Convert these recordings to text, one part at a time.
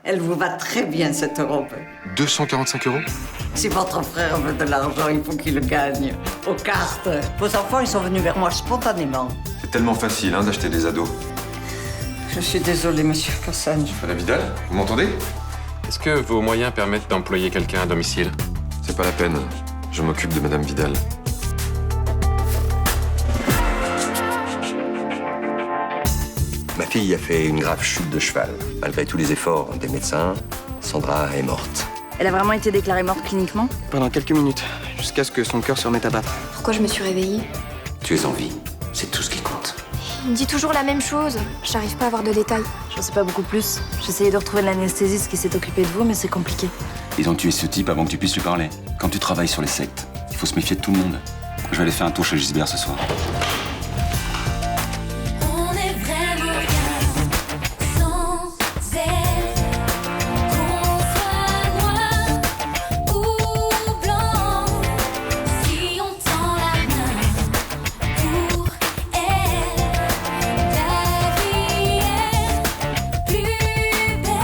Elle vous va très bien, cette robe. 245 €? Si votre frère veut de l'argent, il faut qu'il le gagne. Aux cartes. Vos enfants, ils sont venus vers moi spontanément. C'est tellement facile hein, d'acheter des ados. Je suis désolée, monsieur Cassagne. Madame Vidal, vous m'entendez? Est-ce que vos moyens permettent d'employer quelqu'un à domicile? C'est pas la peine. Je m'occupe de Madame Vidal. Ma fille a fait une grave chute de cheval. Malgré tous les efforts des médecins, Sandra est morte. Elle a vraiment été déclarée morte cliniquement? Pendant quelques minutes, jusqu'à ce que son cœur se remette à battre. Pourquoi je me suis réveillée? Tu es en vie, c'est tout ce qui compte. Il me dit toujours la même chose. J'arrive pas à avoir de détails. J'en sais pas beaucoup plus. J'essayais de retrouver l'anesthésiste qui s'est occupé de vous, mais c'est compliqué. Ils ont tué ce type avant que tu puisses lui parler. Quand tu travailles sur les sectes, il faut se méfier de tout le monde. Je vais aller faire un tour chez Gisbert ce soir. On est vraiment bien sans elle. Qu'on soit noir ou blanc, si on tend la main pour elle, la vie est plus belle.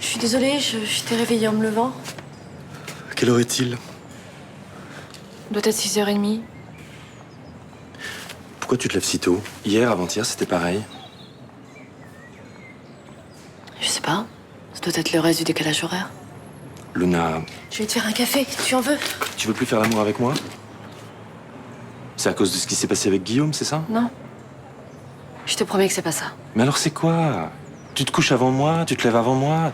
Je suis désolée, je t'ai réveillée en me levant. Quelle heure est-il? Doit être 6h30. Pourquoi tu te lèves si tôt? Hier, avant-hier, c'était pareil. Je sais pas. Ça doit être le reste du décalage horaire. Luna, Je vais te faire un café, tu en veux? tu veux plus faire l'amour avec moi? C'est à cause de ce qui s'est passé avec Guillaume, c'est ça? Non. Je te promets que c'est pas ça. Mais alors c'est quoi? Tu te couches avant moi, tu te lèves avant moi.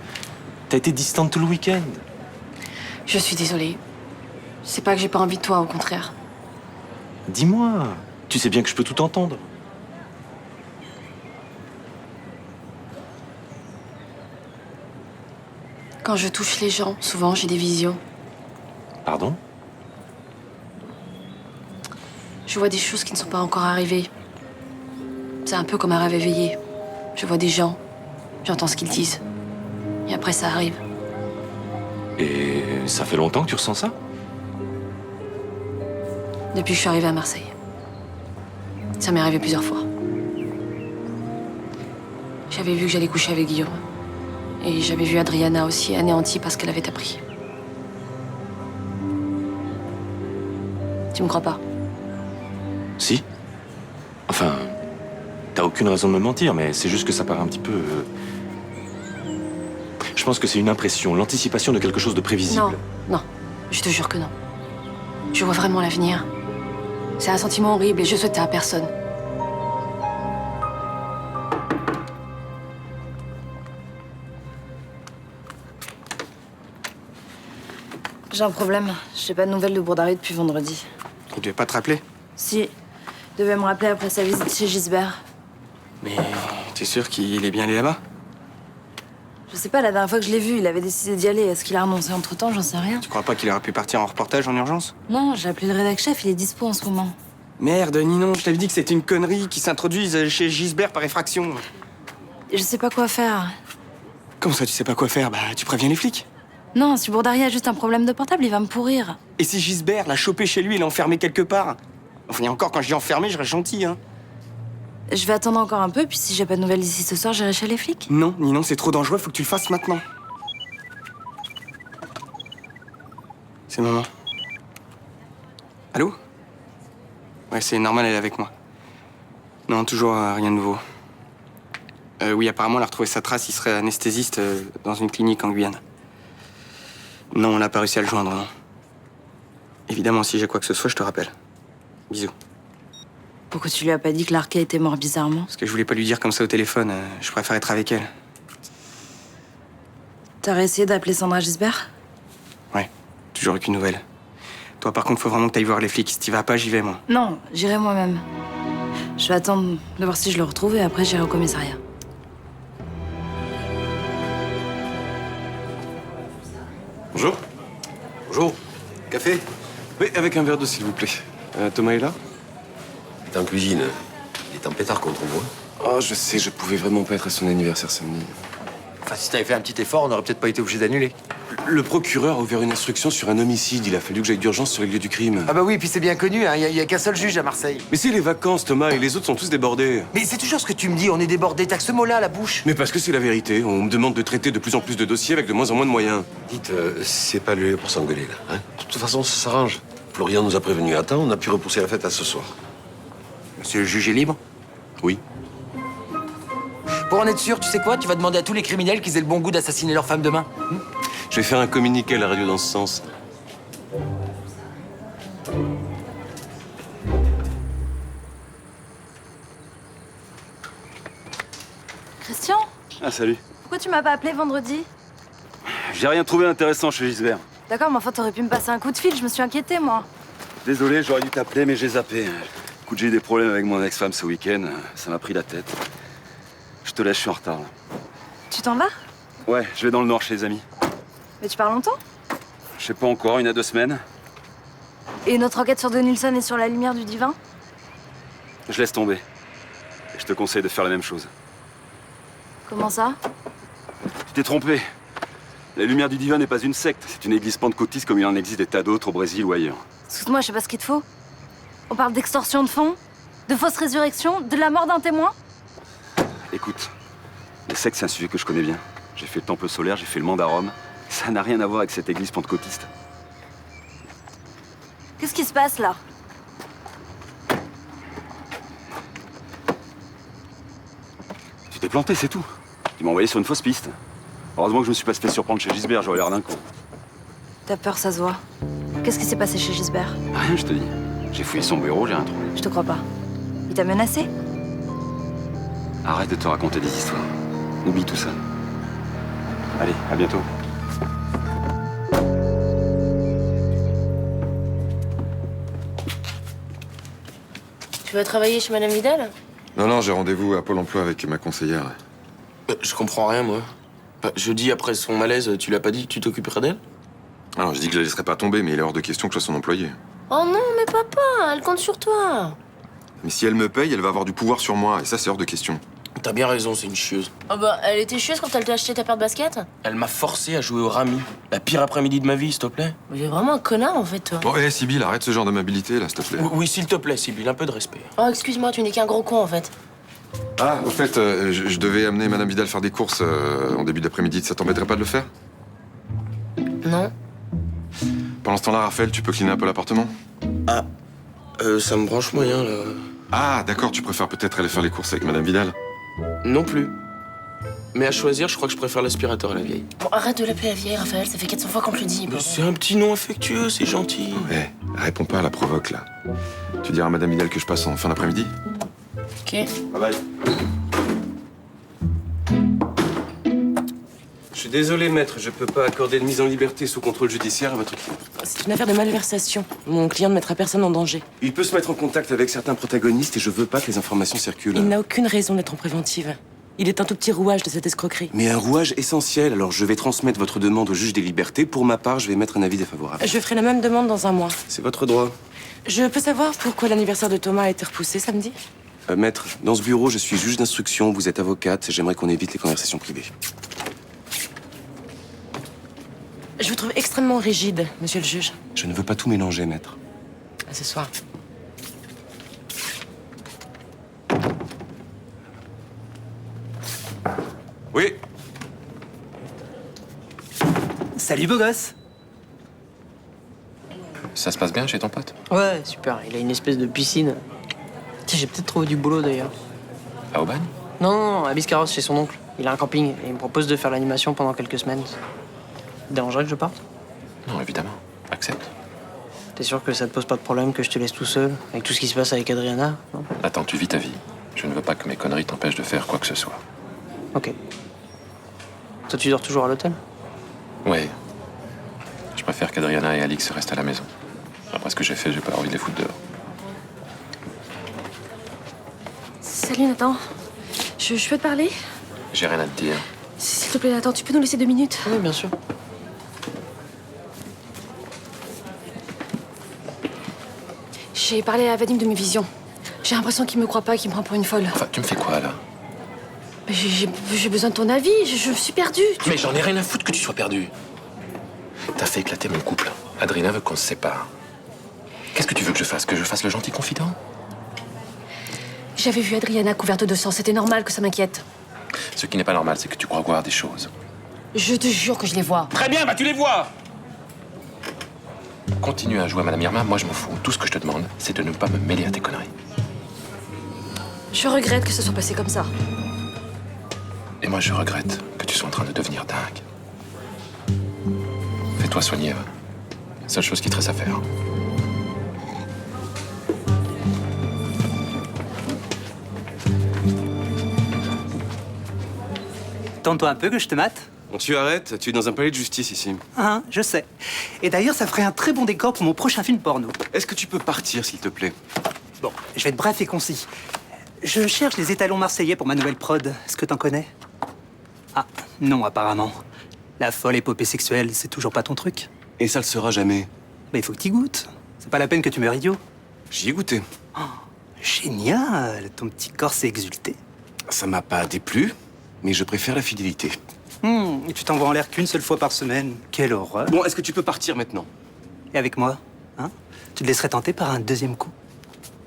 T'as été distante tout le week-end. Je suis désolée. C'est pas que j'ai pas envie de toi, au contraire. Dis-moi, tu sais bien que je peux tout entendre. Quand je touche les gens, souvent j'ai des visions. Pardon? Je vois des choses qui ne sont pas encore arrivées. C'est un peu comme un rêve éveillé. Je vois des gens, j'entends ce qu'ils disent. Et après, ça arrive. Et ça fait longtemps que tu ressens ça? Depuis que je suis arrivée à Marseille. Ça m'est arrivé plusieurs fois. J'avais vu que j'allais coucher avec Guillaume. Et j'avais vu Adriana aussi anéantie parce qu'elle avait appris. Tu me crois pas? Si. Enfin, t'as aucune raison de me mentir, mais c'est juste que ça paraît un petit peu... Je pense que c'est une impression, l'anticipation de quelque chose de prévisible. Non, non. Je te jure que non. Je vois vraiment l'avenir. C'est un sentiment horrible et je souhaite à personne. J'ai un problème. J'ai pas de nouvelles de Bourdari depuis vendredi. Il devait pas te rappeler? Si. Il devait me rappeler après sa visite chez Gisbert. Mais t'es sûr qu'il est bien allé là-bas? Je sais pas, la dernière fois que je l'ai vu, il avait décidé d'y aller. Est-ce qu'il a renoncé entre-temps? J'en sais rien. Tu crois pas qu'il aurait pu partir en reportage en urgence? Non, j'ai appelé le rédac chef, il est dispo en ce moment. Merde, Ninon, je t'avais dit que c'était une connerie qui s'introduise chez Gisbert par effraction. Je sais pas quoi faire. Comment ça, tu sais pas quoi faire? Bah, tu préviens les flics. Non, si Bourdari a juste un problème de portable, il va me pourrir. Et si Gisbert l'a chopé chez lui et l'a enfermé quelque part? Enfin, et encore, quand je dis enfermé, je reste gentil, hein. Je vais attendre encore un peu, puis si j'ai pas de nouvelles d'ici ce soir, j'irai chez les flics. Non, Ninon, c'est trop dangereux, faut que tu le fasses maintenant. C'est maman. Allô? Ouais, c'est normal, elle est avec moi. Non, toujours rien de nouveau. Oui, apparemment, elle a retrouvé sa trace, il serait anesthésiste dans une clinique en Guyane. Non, on n'a pas réussi à le joindre, non. Évidemment, si j'ai quoi que ce soit, je te rappelle. Bisous. Pourquoi tu lui as pas dit que Larquet était mort bizarrement? Parce que je voulais pas lui dire comme ça au téléphone, je préfère être avec elle. T'as réessayé d'appeler Sandra Gisbert? Ouais, toujours aucune nouvelle. Toi, par contre, faut vraiment que t'ailles voir les flics. Si t'y vas pas, j'y vais, moi. Non, j'irai moi-même. Je vais attendre de voir si je le retrouve et après j'irai au commissariat. Bonjour. Bonjour. Café? Oui, avec un verre d'eau, s'il vous plaît. Thomas est là? T'es en cuisine. Il est en pétard contre moi. Oh, je sais, je pouvais vraiment pas être à son anniversaire samedi. Enfin, si t'avais fait un petit effort, on n'aurait peut-être pas été obligé d'annuler. Le procureur a ouvert une instruction sur un homicide. Il a fallu que j'aille d'urgence sur les lieux du crime. Ah bah oui, puis c'est bien connu, hein. Y a qu'un seul juge à Marseille. Mais c'est les vacances, Thomas, et les autres sont tous débordés. Mais c'est toujours ce que tu me dis, on est débordé. T'as que ce mot-là à la bouche. Mais parce que c'est la vérité. On me demande de traiter de plus en plus de dossiers avec de moins en moins de moyens. Dites, c'est pas le lieu pour s'engueuler, là. Hein, de toute façon, ça s'arrange. Florian nous a prévenus à temps, on a pu repousser la fête à ce soir. Monsieur le juge est libre? Oui. Pour en être sûr, tu sais quoi? Tu vas demander à tous les criminels qu'ils aient le bon goût d'assassiner leur femme demain. Je vais faire un communiqué à la radio dans ce sens. Christian, Ah, salut. pourquoi tu m'as pas appelé vendredi? J'ai rien trouvé d'intéressant chez Gisbert. D'accord, mais enfin, t'aurais pu me passer un coup de fil, je me suis inquiétée, moi. Désolé, j'aurais dû t'appeler, mais j'ai zappé. Écoute, j'ai eu des problèmes avec mon ex-femme ce week-end. Ça m'a pris la tête. Je te laisse, je suis en retard, là. Tu t'en vas? Ouais, je vais dans le Nord chez les amis. Mais tu pars longtemps? Je sais pas encore, 1 à 2 semaines. Et notre enquête sur Denilson et sur la lumière du divin? Je laisse tomber. Et je te conseille de faire la même chose. Comment ça? Tu t'es trompé. La lumière du divin n'est pas une secte. C'est une église pentecôtiste comme il en existe des tas d'autres au Brésil ou ailleurs. Excuse-moi, je sais pas ce qu'il te faut. On parle d'extorsion de fonds, de fausse résurrection, de la mort d'un témoin? Écoute, les sectes, c'est un sujet que je connais bien. J'ai fait le temple solaire, j'ai fait le monde à Rome. Ça n'a rien à voir avec cette église pentecôtiste. Qu'est-ce qui se passe, là? Tu t'es planté, c'est tout. Tu m'as envoyé sur une fausse piste. Heureusement que je me suis pas fait surprendre chez Gisbert, j'aurais l'air d'un con. T'as peur, ça se voit. Qu'est-ce qui s'est passé chez Gisbert? Rien, je te dis. J'ai fouillé son bureau, j'ai rien trouvé. Je te crois pas. Il t'a menacé? Arrête de te raconter des histoires. Oublie tout ça. Allez, à bientôt. Tu vas travailler chez Madame Vidal? Non, j'ai rendez-vous à Pôle emploi avec ma conseillère. Je comprends rien, moi. Jeudi, après son malaise, tu l'as pas dit que tu t'occuperais d'elle? Alors, je dis que je la laisserai pas tomber, mais il est hors de question que je sois son employé. Oh non, mais papa, elle compte sur toi. Mais si elle me paye, elle va avoir du pouvoir sur moi, et ça, c'est hors de question. T'as bien raison, c'est une chieuse. Oh bah, elle était chieuse quand elle t'a acheté ta paire de basket? Elle m'a forcé à jouer au rami. La pire après-midi de ma vie, s'il te plaît. Mais vraiment un connard, en fait, toi. Bon, Sibyl, arrête ce genre d'amabilité, là, s'il te plaît. Oui, s'il te plaît, Sibyl, un peu de respect. Oh, excuse-moi, tu n'es qu'un gros con, en fait. Ah, au fait, je devais amener Madame Vidal faire des courses en début d'après-midi. Ça t'embêterait pas de le faire? Non. Pendant ce temps-là, Raphaël, tu peux cleaner un peu l'appartement? Ah, ça me branche moyen, là. Ah, d'accord, tu préfères peut-être aller faire les courses avec Madame Vidal? Non plus. Mais à choisir, je crois que je préfère l'aspirateur à la vieille. Bon, arrête de l'appeler la vieille, Raphaël, ça fait 400 fois qu'on te le dit. Mais c'est un petit nom affectueux, c'est gentil. Réponds pas à la provoque, là. Tu diras à Madame Vidal que je passe en fin d'après-midi? Ok. Bye bye. Je suis désolé, maître, je peux pas accorder de mise en liberté sous contrôle judiciaire à votre client. C'est une affaire de malversation. Mon client ne mettra personne en danger. Il peut se mettre en contact avec certains protagonistes et je veux pas que les informations circulent. Il n'a aucune raison d'être en préventive. Il est un tout petit rouage de cette escroquerie. Mais un rouage essentiel, alors je vais transmettre votre demande au juge des libertés. Pour ma part, je vais mettre un avis défavorable. Je ferai la même demande dans un mois. C'est votre droit. Je peux savoir pourquoi l'anniversaire de Thomas a été repoussé samedi? Maître, dans ce bureau, je suis juge d'instruction, vous êtes avocate, j'aimerais qu'on évite les conversations privées. Je vous trouve extrêmement rigide, monsieur le juge. Je ne veux pas tout mélanger, maître. À ce soir. Oui. Salut, beau gosse. Ça se passe bien chez ton pote? Ouais, super. Il a une espèce de piscine. Tiens, j'ai peut-être trouvé du boulot d'ailleurs. À Aubagne? Non, à Biscarrosse, chez son oncle. Il a un camping et il me propose de faire l'animation pendant quelques semaines. Ça te dérangerait que je parte? Non, évidemment. Accepte. T'es sûr que ça te pose pas de problème que je te laisse tout seul, avec tout ce qui se passe avec Adriana, non? Attends, tu vis ta vie. Je ne veux pas que mes conneries t'empêchent de faire quoi que ce soit. Ok. Toi, tu dors toujours à l'hôtel? Ouais. Je préfère qu'Adriana et Alix restent à la maison. Après ce que j'ai fait, j'ai pas envie de les foutre dehors. Salut, Nathan. Je peux te parler? J'ai rien à te dire. S'il te plaît, Nathan, tu peux nous laisser 2 minutes? Oui, bien sûr. J'ai parlé à Vadim de mes visions. J'ai l'impression qu'il me croit pas, qu'il me prend pour une folle. Enfin, tu me fais quoi, là? Mais j'ai besoin de ton avis, je suis perdue. Mais j'en ai rien à foutre que tu sois perdu. t'as fait éclater mon couple. Adrien veut qu'on se sépare. Qu'est-ce que tu veux que je fasse? Que je fasse le gentil confident? J'avais vu Adriana couverte de sang, c'était normal que ça m'inquiète. Ce qui n'est pas normal, c'est que tu crois voir des choses. Je te jure que je les vois. Très bien, bah tu les vois! Continue à jouer à Madame Irma, moi je m'en fous. Tout ce que je te demande, c'est de ne pas me mêler à tes conneries. Je regrette que ce soit passé comme ça. Et moi je regrette que tu sois en train de devenir dingue. Fais-toi soigner, Eva. Seule chose qui te reste à faire. Tente-toi un peu que je te mate. Bon, tu arrêtes, tu es dans un palais de justice ici. Ah, je sais. Et d'ailleurs, ça ferait un très bon décor pour mon prochain film porno. Est-ce que tu peux partir, s'il te plaît? Bon, je vais être bref et concis. Je cherche les étalons marseillais pour ma nouvelle prod. Est-ce que t'en connais? Ah, non, apparemment. La folle épopée sexuelle, c'est toujours pas ton truc. Et ça le sera jamais. Mais il faut que t'y goûtes. C'est pas la peine que tu meurs idiot. J'y ai goûté. Oh, génial, ton petit corps s'est exulté. Ça m'a pas déplu, mais je préfère la fidélité. Et tu t'envoies en l'air qu'une seule fois par semaine. Quelle horreur. Bon, est-ce que tu peux partir maintenant? Et avec moi, hein? Tu te laisserais tenter par un deuxième coup?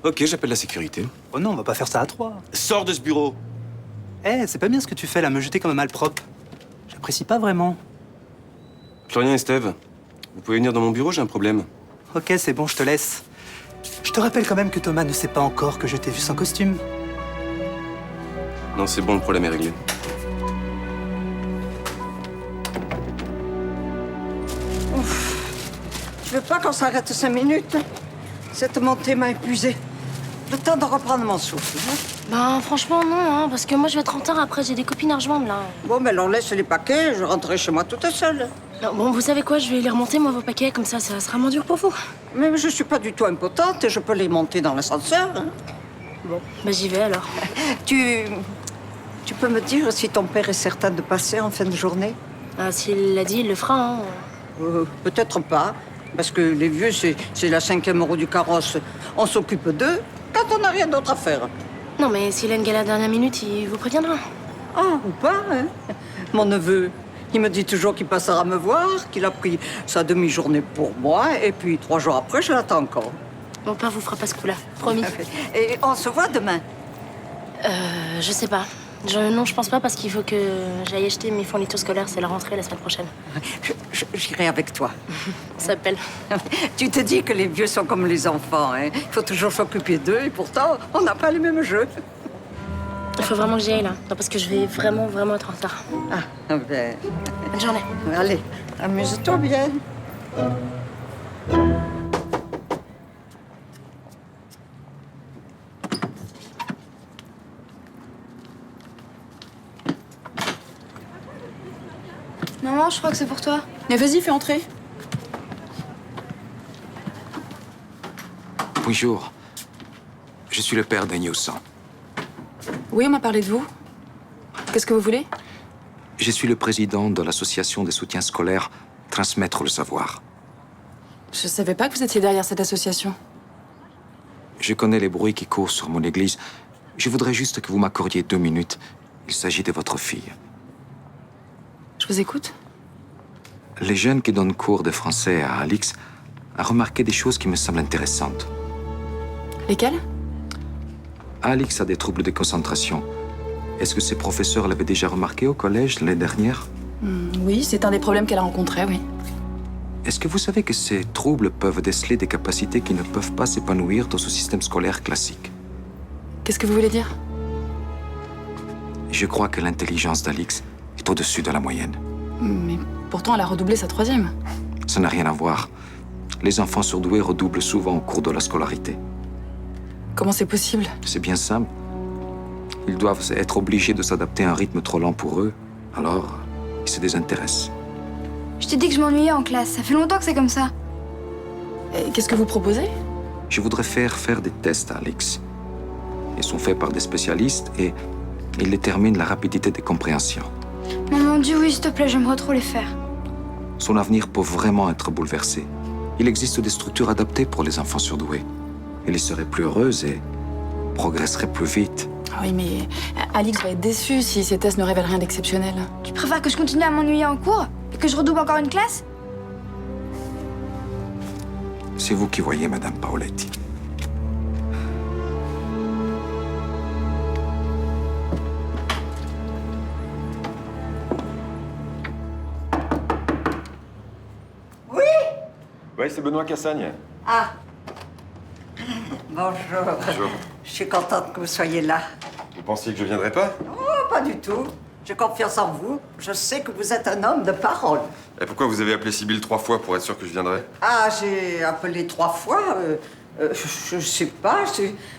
Ok, j'appelle la sécurité. Oh non, on va pas faire ça à trois. Sors de ce bureau! Eh, c'est pas bien ce que tu fais là, me jeter comme un malpropre. J'apprécie pas vraiment. Florian et Steve, vous pouvez venir dans mon bureau, j'ai un problème. Ok, c'est bon, je te laisse. Je te rappelle quand même que Thomas ne sait pas encore que je t'ai vu sans costume. Non, c'est bon, le problème est réglé. Tu veux pas qu'on s'arrête 5 minutes? Cette montée m'a épuisée. Le temps de reprendre mon souffle. Hein? Ben, franchement, non, hein, parce que moi, je vais être en retard après, j'ai des copines à rejoindre, là. Bon, ben, on laisse les paquets, je rentrerai chez moi toute seule. Non, bon, vous savez quoi, je vais les remonter, moi, vos paquets, comme ça sera moins dur pour vous. Mais je suis pas du tout impotente et je peux les monter dans l'ascenseur. Hein? Bon, ben, j'y vais, alors. Tu peux me dire si ton père est certain de passer en fin de journée? Ah, s'il l'a dit, il le fera, hein. Peut-être pas, parce que les vieux, c'est la 5e roue du carrosse. On s'occupe d'eux quand on n'a rien d'autre à faire. Non, mais s'il a une galère à la dernière minute, il vous préviendra. Ah, ou pas, hein? Mon neveu, il me dit toujours qu'il passera me voir, qu'il a pris sa demi-journée pour moi, et puis 3 jours après, je l'attends encore. Mon père vous fera pas ce coup-là, promis. Et on se voit demain? Je sais pas. Non, je pense pas, parce qu'il faut que j'aille acheter mes fournitures scolaires, c'est la rentrée la semaine prochaine. J'irai avec toi. Ça s'appelle. Tu te dis que les vieux sont comme les enfants, hein? Il faut toujours s'occuper d'eux, et pourtant, on n'a pas les mêmes jeux. Il faut vraiment que j'y aille, là. Non, parce que je vais vraiment être en retard. Ah, ben... Bonne journée. Allez, amuse-toi bien. Maman, je crois que c'est pour toi. Mais vas-y, fais entrer. Bonjour. Je suis le père d'Agneau. Oui, on m'a parlé de vous. Qu'est-ce que vous voulez? Je suis le président de l'association des soutiens scolaires Transmettre le savoir. Je savais pas que vous étiez derrière cette association. Je connais les bruits qui courent sur mon église. Je voudrais juste que vous m'accordiez 2 minutes. Il s'agit de votre fille. Je vous écoute. Les jeunes qui donnent cours de français à Alix ont remarqué des choses qui me semblent intéressantes. Lesquelles? Alix a des troubles de concentration. Est-ce que ses professeurs l'avaient déjà remarqué au collège l'année dernière? Oui, c'est un des problèmes qu'elle a rencontrés, oui. Est-ce que vous savez que ces troubles peuvent déceler des capacités qui ne peuvent pas s'épanouir dans ce système scolaire classique? Qu'est-ce que vous voulez dire? Je crois que l'intelligence d'Alix est au-dessus de la moyenne. Mais pourtant, elle a redoublé sa 3e. Ça n'a rien à voir. Les enfants surdoués redoublent souvent au cours de la scolarité. Comment c'est possible? C'est bien simple. Ils doivent être obligés de s'adapter à un rythme trop lent pour eux. Alors, ils se désintéressent. Je t'ai dit que je m'ennuyais en classe. Ça fait longtemps que c'est comme ça. Et qu'est-ce que vous proposez? Je voudrais faire des tests à Alix. Ils sont faits par des spécialistes et ils déterminent la rapidité des compréhensions. Maman, dis oui, s'il te plaît, j'aimerais trop les faire. Son avenir peut vraiment être bouleversé. Il existe des structures adaptées pour les enfants surdoués. Elle y serait plus heureuse et progresserait plus vite. Oui, mais Alix va être déçue si ces tests ne révèlent rien d'exceptionnel. Tu préfères que je continue à m'ennuyer en cours et que je redouble encore une classe? C'est vous qui voyez, Madame Paoletti. Oui, c'est Benoît Cassagne. Ah. Bonjour. Bonjour. Je suis contente que vous soyez là. Vous pensiez que je viendrais pas? Oh, pas du tout. J'ai confiance en vous. Je sais que vous êtes un homme de parole. Et pourquoi vous avez appelé Sibylle 3 fois pour être sûr que je viendrais? Ah, j'ai appelé 3 fois. Je sais pas.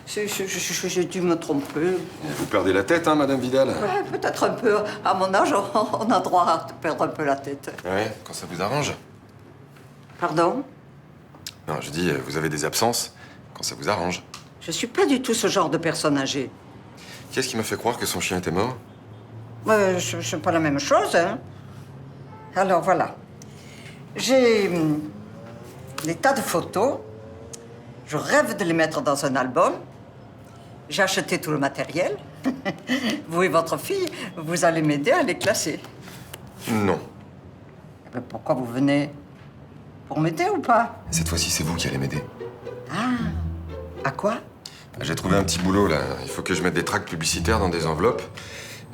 J'ai dû me tromper. Vous perdez la tête, hein, Madame Vidal? Ouais, peut-être un peu. À mon âge, on a droit à perdre un peu la tête. Ouais, quand ça vous arrange. Pardon? Non, je dis, vous avez des absences quand ça vous arrange. Je suis pas du tout ce genre de personne âgée. Qu'est-ce qui m'a fait croire que son chien était mort? Je sais pas la même chose, hein. Alors voilà. J'ai des tas de photos. Je rêve de les mettre dans un album. J'ai acheté tout le matériel. Vous et votre fille, vous allez m'aider à les classer. Non. Mais pourquoi vous venez? Pour m'aider ou pas? Cette fois-ci, c'est vous qui allez m'aider. Ah. À quoi? J'ai trouvé un petit boulot, là. Il faut que je mette des tracts publicitaires dans des enveloppes.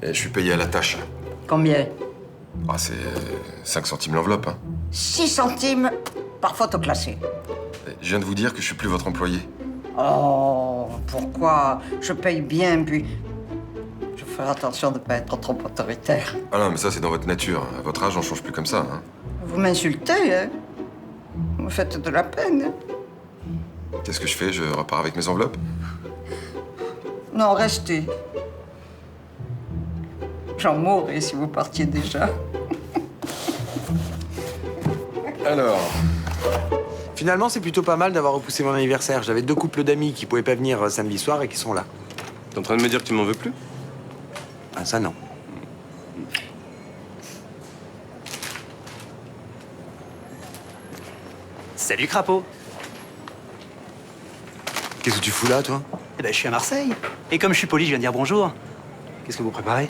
Et je suis payé à la tâche. Combien? Ah, c'est 5 centimes l'enveloppe, hein. 6 centimes par photo classée. Je viens de vous dire que je suis plus votre employé. Oh, pourquoi? Je paye bien, puis je ferai attention de ne pas être trop autoritaire. Ah non, mais ça, c'est dans votre nature. À votre âge, on change plus comme ça, hein. Vous m'insultez, hein? Vous me faites de la peine. Qu'est-ce que je fais? Je repars avec mes enveloppes? Non, restez. J'en mourrais si vous partiez déjà. Alors... Finalement, c'est plutôt pas mal d'avoir repoussé mon anniversaire. J'avais 2 couples d'amis qui pouvaient pas venir samedi soir et qui sont là. T'es en train de me dire que tu m'en veux plus? Ah, ça, non. Salut, crapaud. Qu'est-ce que tu fous là, toi? Eh ben, je suis à Marseille. Et comme je suis poli, je viens dire bonjour. Qu'est-ce que vous préparez?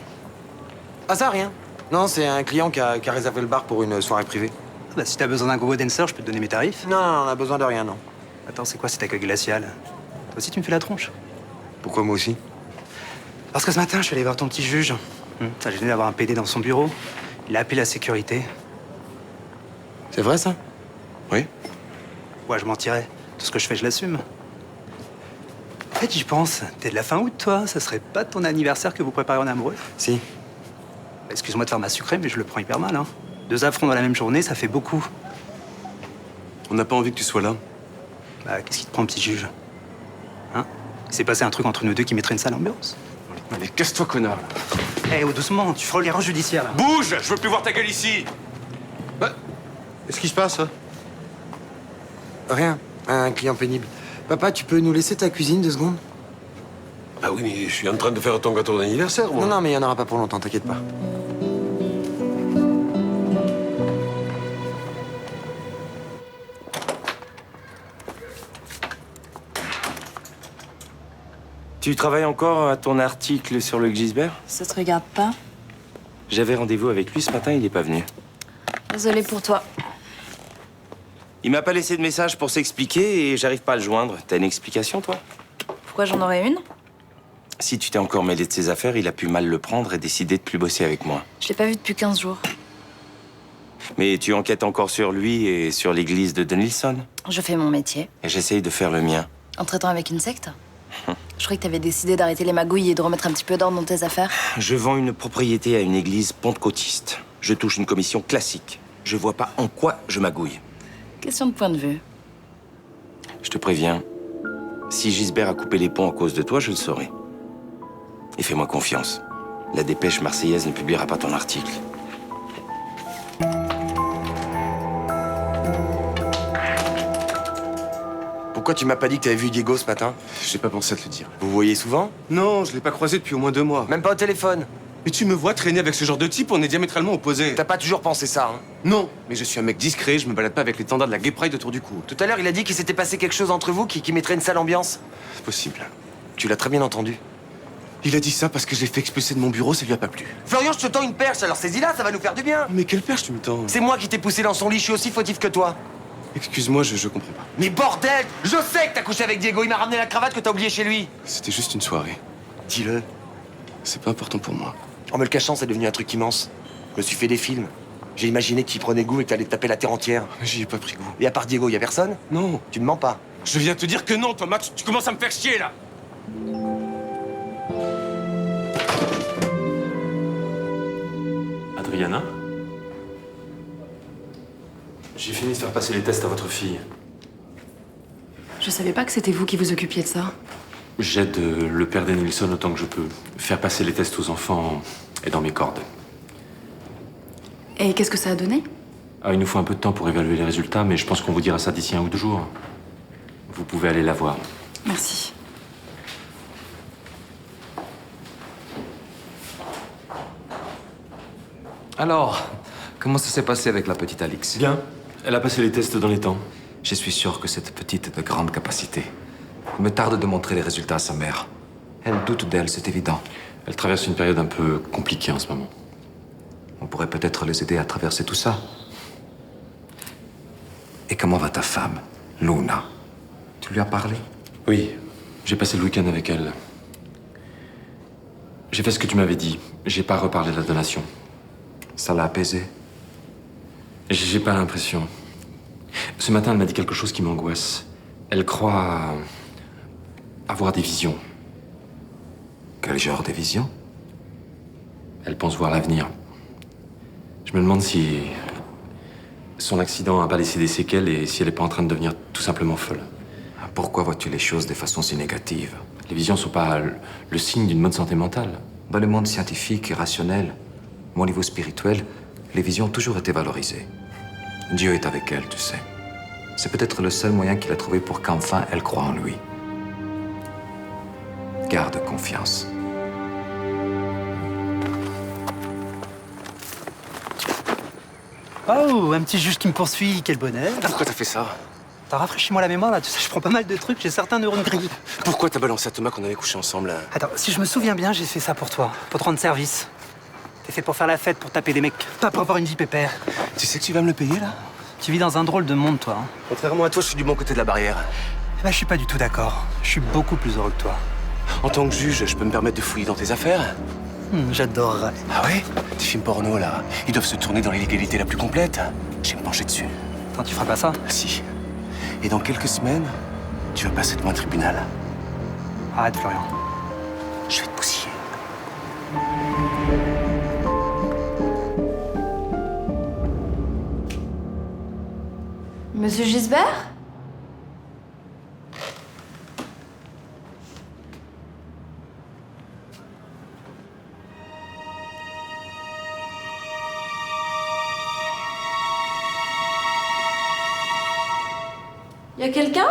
Ah, ça, rien. Non, c'est un client qui a réservé le bar pour une soirée privée. Ah bah, si t'as besoin d'un gogo dancer, je peux te donner mes tarifs. Non, on a besoin de rien, non. Attends, c'est quoi cet accueil glacial? Toi aussi, tu me fais la tronche? Pourquoi moi aussi? Parce que ce matin, je suis allé voir ton petit juge. Ça gêné d'avoir un PD dans son bureau. Il a appelé la sécurité. C'est vrai, ça? Oui. Ouais, je mentirais. Tout ce que je fais, je l'assume. En fait, j'y pense. T'es de la fin août, toi. Ça serait pas ton anniversaire que vous préparez en amoureux? Si. Excuse-moi de faire ma sucrée, mais je le prends hyper mal, hein. 2 affronts dans la même journée, ça fait beaucoup. On n'a pas envie que tu sois là. Bah, qu'est-ce qui te prend, petit juge? Hein? Il s'est passé un truc entre nous deux qui mettrait une sale ambiance. Allez, casse-toi, connard. Eh, oh, doucement, tu frôles l'erreur judiciaire, là. Bouge! Je veux plus voir ta gueule ici! Qu'est-ce qui se passe? Rien. Un client pénible. Papa, tu peux nous laisser ta cuisine 2 secondes? Ah oui, mais je suis en train de faire ton gâteau d'anniversaire, moi. Non, mais il n'y en aura pas pour longtemps, t'inquiète pas. Tu travailles encore à ton article sur le Gisbert? Ça te regarde pas? J'avais rendez-vous avec lui ce matin, il n'est pas venu. Désolée pour toi. Il m'a pas laissé de message pour s'expliquer et j'arrive pas à le joindre. T'as une explication, toi? Pourquoi j'en aurais une? Si tu t'es encore mêlé de ses affaires, il a pu mal le prendre et décider de plus bosser avec moi. Je l'ai pas vu depuis 15 jours. Mais tu enquêtes encore sur lui et sur l'église de Denilson. Je fais mon métier. Et j'essaye de faire le mien. En traitant avec une secte? Je croyais que t'avais décidé d'arrêter les magouilles et de remettre un petit peu d'ordre dans tes affaires. Je vends une propriété à une église pentecôtiste. Je touche une commission classique. Je vois pas en quoi je magouille. Question de point de vue. Je te préviens, si Gisbert a coupé les ponts à cause de toi, je le saurai. Et fais-moi confiance. La dépêche marseillaise ne publiera pas ton article. Pourquoi tu m'as pas dit que t'avais vu Diego ce matin? J'ai pas pensé à te le dire. Vous voyez souvent? Non, je l'ai pas croisé depuis au moins 2 mois. Même pas au téléphone? Mais tu me vois traîner avec ce genre de type, on est diamétralement opposés. T'as pas toujours pensé ça, hein? Non, mais je suis un mec discret, je me balade pas avec l'étendard de la Gay Pride autour du cou. Tout à l'heure, il a dit qu'il s'était passé quelque chose entre vous qui mettrait une sale ambiance. C'est possible. Tu l'as très bien entendu. Il a dit ça parce que je l'ai fait expulser de mon bureau, ça lui a pas plu. Florian, je te tends une perche, alors saisis-la, ça va nous faire du bien. Mais quelle perche tu me tends? C'est moi qui t'ai poussé dans son lit, je suis aussi fautif que toi. Excuse-moi, je comprends pas. Mais bordel! Je sais que t'as couché avec Diego, il m'a ramené la cravate que t'as oubliée chez lui. C'était juste une soirée. Dis-le. C'est pas important pour moi. En me le cachant, c'est devenu un truc immense. Je me suis fait des films. J'ai imaginé que tu y prenais goût et que t'allais te taper la terre entière. J'y ai pas pris goût. Et à part Diego, y a personne? Non. Tu me mens pas. Je viens te dire que non, toi, Max, tu commences à me faire chier, là. Adriana? J'ai fini de faire passer les tests à votre fille. Je savais pas que c'était vous qui vous occupiez de ça. J'aide le père d'Enilson autant que je peux. Faire passer les tests aux enfants est dans mes cordes. Et qu'est-ce que ça a donné? Ah, il nous faut un peu de temps pour évaluer les résultats, mais je pense qu'on vous dira ça d'ici 1 ou 2 jours. Vous pouvez aller la voir. Merci. Alors, comment ça s'est passé avec la petite Alix? Bien. Elle a passé les tests dans les temps. Je suis sûr que cette petite est de grande capacité. Il me tarde de montrer les résultats à sa mère. Elle doute d'elle, c'est évident. Elle traverse une période un peu compliquée en ce moment. On pourrait peut-être les aider à traverser tout ça. Et comment va ta femme, Luna? Tu lui as parlé? Oui, j'ai passé le week-end avec elle. J'ai fait ce que tu m'avais dit. J'ai pas reparlé de la donation. Ça l'a apaisée? J'ai pas l'impression. Ce matin, elle m'a dit quelque chose qui m'angoisse. Elle croit avoir des visions. Quel genre de visions? Elle pense voir l'avenir. Je me demande si son accident n'a pas laissé des séquelles et si elle n'est pas en train de devenir tout simplement folle. Pourquoi vois-tu les choses de façon si négative? Les visions sont pas le signe d'une bonne santé mentale. Dans le monde scientifique et rationnel, au niveau spirituel, les visions ont toujours été valorisées. Dieu est avec elle, tu sais. C'est peut-être le seul moyen qu'il a trouvé pour qu'enfin elle croie en lui. Garde confiance. Oh, un petit juge qui me poursuit, quel bonheur. Pourquoi t'as fait ça? T'as rafraîchi-moi la mémoire là, tu sais, je prends pas mal de trucs, j'ai certains neurones gris. Pourquoi t'as balancé à Thomas qu'on avait couché ensemble? Attends, si je me souviens bien, j'ai fait ça pour toi, pour te rendre service. T'es fait pour faire la fête, pour taper des mecs, pas pour avoir une vie pépère. Tu sais que tu vas me le payer, là? Tu vis dans un drôle de monde, toi. Hein. Contrairement à toi, je suis du bon côté de la barrière. Bah, je suis pas du tout d'accord. Je suis beaucoup plus heureux que toi. En tant que juge, je peux me permettre de fouiller dans tes affaires? J'adorerais. Ah ouais? Tes films porno, là, ils doivent se tourner dans l'illégalité la plus complète. Je vais me pencher dessus. Attends, tu feras pas ça? Si. Et dans quelques semaines, tu vas passer devant un tribunal. Arrête, Florian. Je vais te bousiller. Monsieur Gisbert? Y a quelqu'un?